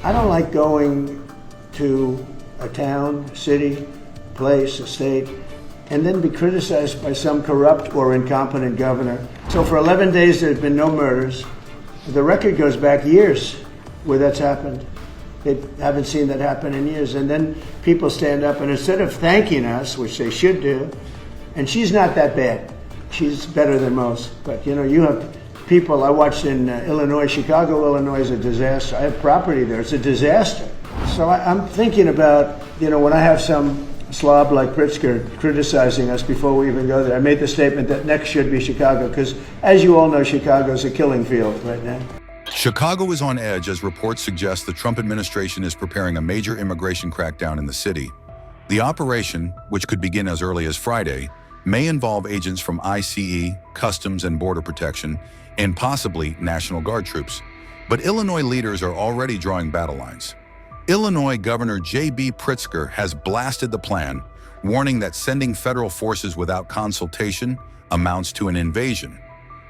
I don't like going to a town, city, place, a state, and then be criticized by some corrupt or incompetent governor. So for 11 days, there's been no murders. The record goes back years where that's happened. They haven't seen that happen in years. And then people stand up, and instead of thanking us, which they should do, and she's not that bad. She's better than most. But, you know, you have people, I watched in Illinois, Chicago, Illinois is a disaster. I have property there. It's a disaster. So I'm thinking about, you know, when I have some slob like Pritzker criticizing us before we even go there, I made the statement that next should be Chicago, because as you all know, Chicago's a killing field right now. Chicago is on edge as reports suggest the Trump administration is preparing a major immigration crackdown in the city. The operation, which could begin as early as Friday, may involve agents from ICE, Customs and Border Protection, and possibly National Guard troops. But Illinois leaders are already drawing battle lines. Illinois Governor J.B. Pritzker has blasted the plan, warning that sending federal forces without consultation amounts to an invasion.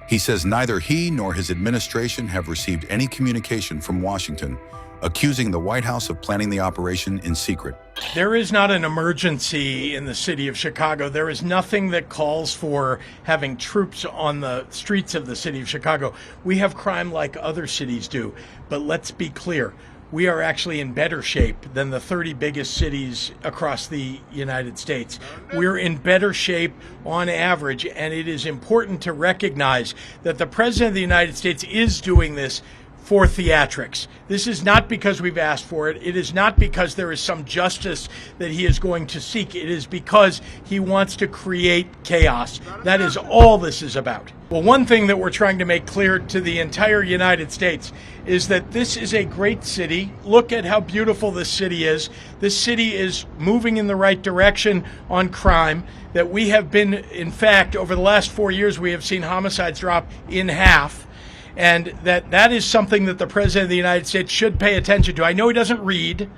He says neither he nor his administration have received any communication from Washington, accusing the White House of planning the operation in secret. There is not an emergency in the city of Chicago. There is nothing that calls for having troops on the streets of the city of Chicago. We have crime like other cities do. But let's be clear, we are actually in better shape than the 30 biggest cities across the United States. We're in better shape on average, and it is important to recognize that the President of the United States is doing this for theatrics. This is not because we've asked for it. It is not because there is some justice that he is going to seek. It is because he wants to create chaos. That is all this is about. Well, one thing that we're trying to make clear to the entire United States is that this is a great city. Look at how beautiful this city is. This city is moving in the right direction on crime. That we have been, in fact, over the last 4 years, we have seen homicides drop in half. And that is something that the President of the United States should pay attention to. I know he doesn't read.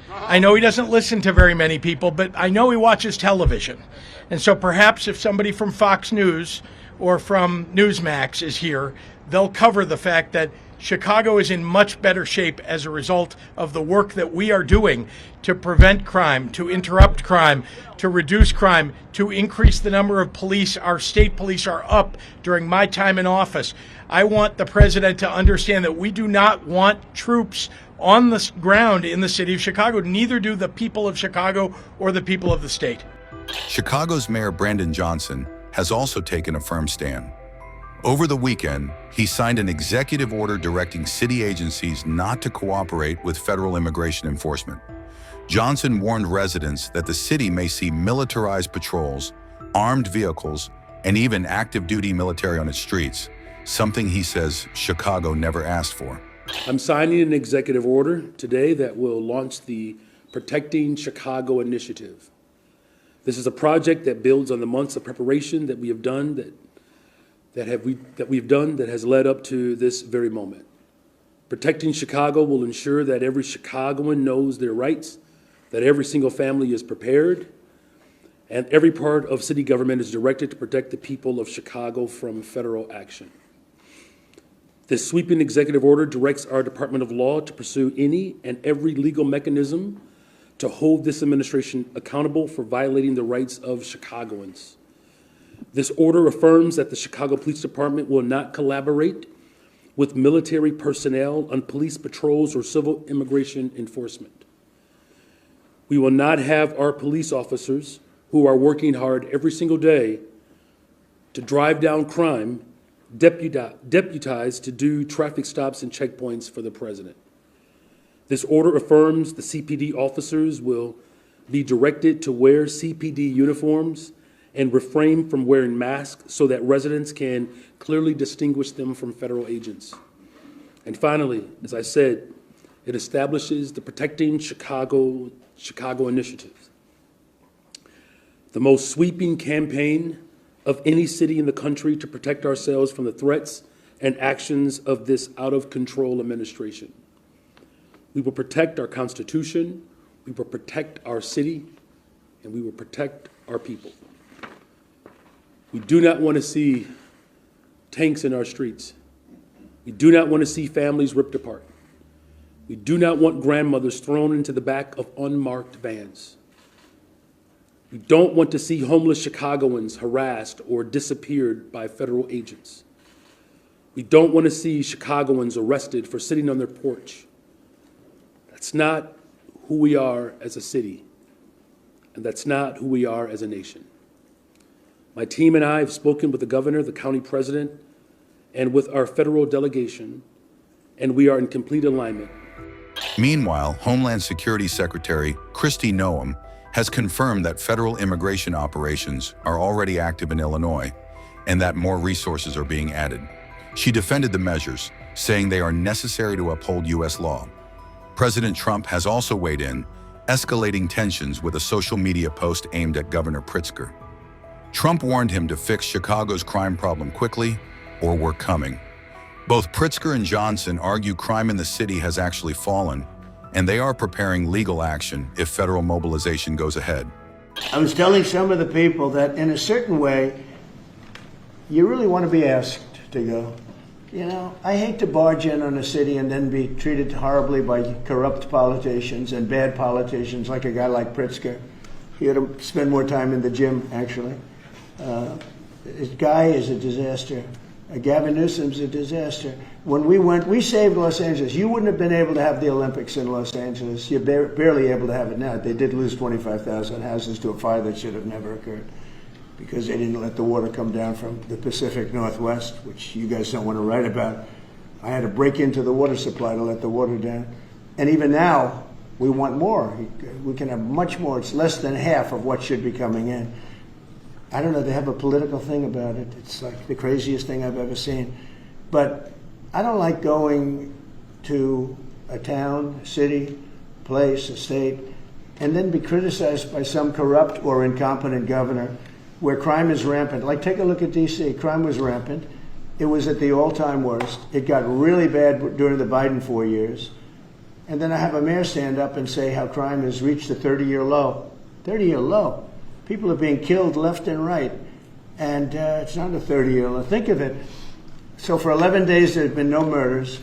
I know he doesn't listen to very many people, but I know he watches television. And so perhaps if somebody from Fox News or from Newsmax is here, they'll cover the fact that Chicago is in much better shape as a result of the work that we are doing to prevent crime, to interrupt crime, to reduce crime, to increase the number of police. Our state police are up during my time in office. I want the president to understand that we do not want troops on the ground in the city of Chicago. Neither do the people of Chicago or the people of the state. Chicago's Mayor Brandon Johnson has also taken a firm stand. Over the weekend, he signed an executive order directing city agencies not to cooperate with federal immigration enforcement. Johnson warned residents that the city may see militarized patrols, armed vehicles, and even active-duty military on its streets, something he says Chicago never asked for. I'm signing an executive order today that will launch the Protecting Chicago Initiative. This is a project that builds on the months of preparation that we have done that has led up to this very moment. Protecting Chicago will ensure that every Chicagoan knows their rights, that every single family is prepared, and every part of city government is directed to protect the people of Chicago from federal action. This sweeping executive order directs our Department of Law to pursue any and every legal mechanism to hold this administration accountable for violating the rights of Chicagoans. This order affirms that the Chicago Police Department will not collaborate with military personnel on police patrols or civil immigration enforcement. We will not have our police officers, who are working hard every single day to drive down crime, deputized to do traffic stops and checkpoints for the president. This order affirms the CPD officers will be directed to wear CPD uniforms and refrain from wearing masks so that residents can clearly distinguish them from federal agents. And finally, as I said, it establishes the Protecting Chicago Initiative, the most sweeping campaign of any city in the country to protect ourselves from the threats and actions of this out-of-control administration. We will protect our Constitution, we will protect our city, and we will protect our people. We do not want to see tanks in our streets. We do not want to see families ripped apart. We do not want grandmothers thrown into the back of unmarked vans. We don't want to see homeless Chicagoans harassed or disappeared by federal agents. We don't want to see Chicagoans arrested for sitting on their porch. That's not who we are as a city, and that's not who we are as a nation. My team and I have spoken with the governor, the county president, and with our federal delegation, and we are in complete alignment. Meanwhile, Homeland Security Secretary Kristi Noem has confirmed that federal immigration operations are already active in Illinois and that more resources are being added. She defended the measures, saying they are necessary to uphold U.S. law. President Trump has also weighed in, escalating tensions with a social media post aimed at Governor Pritzker. Trump warned him to fix Chicago's crime problem quickly, or we're coming. Both Pritzker and Johnson argue crime in the city has actually fallen, and they are preparing legal action if federal mobilization goes ahead. I was telling some of the people that in a certain way, you really want to be asked to go. You know, I hate to barge in on a city and then be treated horribly by corrupt politicians and bad politicians like a guy like Pritzker. He ought to spend more time in the gym, actually. This guy is a disaster. Gavin Newsom's a disaster. When we went, we saved Los Angeles. You wouldn't have been able to have the Olympics in Los Angeles. You're barely able to have it now. They did lose 25,000 houses to a fire that should have never occurred because they didn't let the water come down from the Pacific Northwest, which you guys don't want to write about. I had to break into the water supply to let the water down. And even now, we want more. We can have much more. It's less than half of what should be coming in. I don't know, they have a political thing about it. It's like the craziest thing I've ever seen. But I don't like going to a town, city, place, a state, and then be criticized by some corrupt or incompetent governor where crime is rampant. Like, take a look at D.C. Crime was rampant. It was at the all-time worst. It got really bad during the Biden 4 years. And then I have a mayor stand up and say how crime has reached a 30-year low. 30-year low. People are being killed left and right. And it's not a 30-year low. Think of it. So for 11 days, there have been no murders.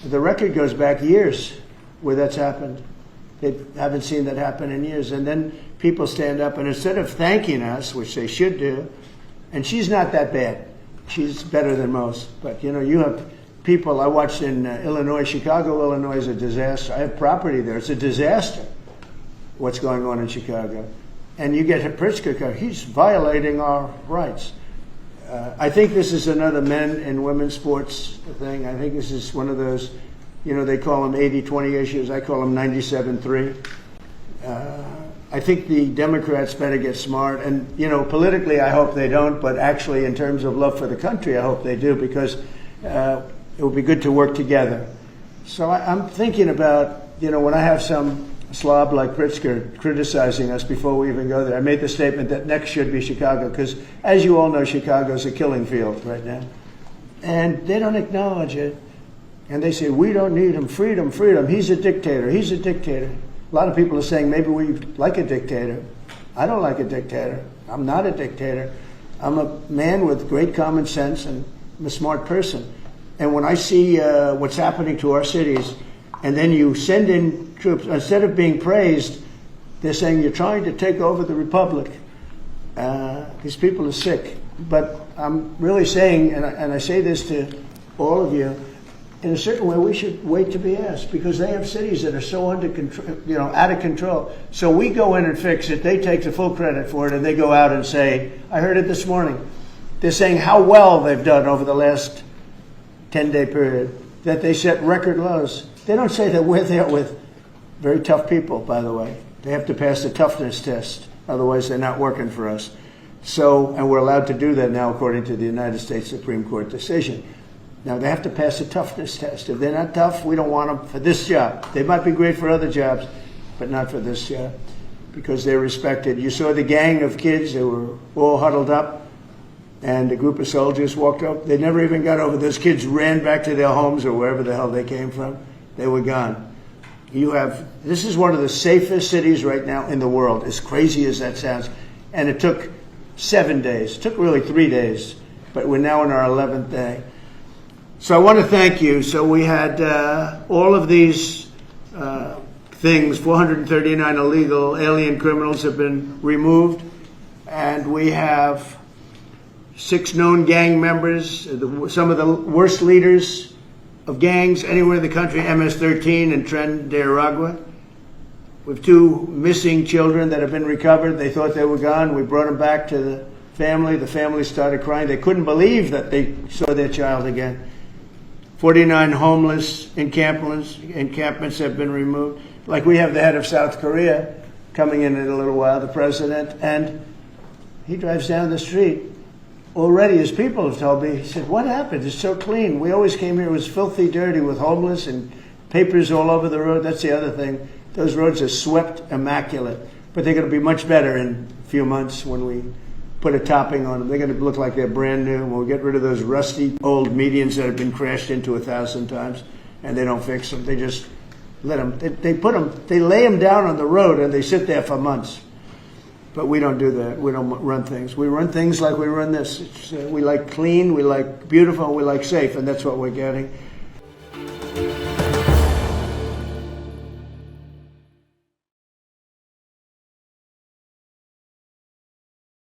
The record goes back years where that's happened. They haven't seen that happen in years. And then people stand up, and instead of thanking us, which they should do, and she's not that bad. She's better than most. But, you know, you have people, I watched in Illinois, Chicago, Illinois is a disaster. I have property there. It's a disaster what's going on in Chicago. And you get Pritzker, he's violating our rights. I think this is another men and women's sports thing. I think this is one of those, you know, they call them 80-20 issues. I call them 97-3. I think the Democrats better get smart. And, you know, politically, I hope they don't. But actually, in terms of love for the country, I hope they do, because it would be good to work together. So I'm thinking about, you know, when I have some slob like Pritzker criticizing us before we even go there, I made the statement that next should be Chicago, because as you all know, Chicago's a killing field right now. And they don't acknowledge it. And they say, we don't need him, freedom, freedom. He's a dictator, he's a dictator. A lot of people are saying maybe we like a dictator. I don't like a dictator. I'm not a dictator. I'm a man with great common sense, and I'm a smart person. And when I see what's happening to our cities, and then you send in troops, instead of being praised, they're saying you're trying to take over the republic. These people are sick. But I'm really saying, and I say this to all of you, in a certain way we should wait to be asked, because they have cities that are so under control, you know, out of control. So we go in and fix it. They take the full credit for it, and they go out and say, I heard it this morning, they're saying how well they've done over the last 10-day period, that they set record lows. They don't say that we're there with very tough people, by the way. They have to pass the toughness test. Otherwise, they're not working for us. So, and we're allowed to do that now according to the United States Supreme Court decision. Now, they have to pass the toughness test. If they're not tough, we don't want them for this job. They might be great for other jobs, but not for this job, because they're respected. You saw the gang of kids. They were all huddled up, and a group of soldiers walked up. They never even got over. Those kids ran back to their homes or wherever the hell they came from. They were gone. This is one of the safest cities right now in the world, as crazy as that sounds. And it took 7 days. It took really 3 days, but we're now in our 11th day. So I want to thank you. So we had all of these things. 439 illegal alien criminals have been removed, and we have 6 known gang members, some of the worst leaders of gangs anywhere in the country, MS-13 and Tren de Aragua. We have 2 missing children that have been recovered. They thought they were gone. We brought them back to the family. The family started crying. They couldn't believe that they saw their child again. 49 homeless encampments have been removed. Like we have the head of South Korea coming in a little while, the president, and he drives down the street. Already, his people have told me, he said, what happened? It's so clean. We always came here, it was filthy dirty with homeless and papers all over the road. That's the other thing. Those roads are swept immaculate. But they're going to be much better in a few months when we put a topping on them. They're going to look like they're brand new. We'll get rid of those rusty old medians that have been crashed into 1,000 times, and they don't fix them. They just let them, they lay them down on the road and they sit there for months. But we don't do that. We don't run things. We run things like we run this. We like clean, we like beautiful, we like safe, and that's what we're getting.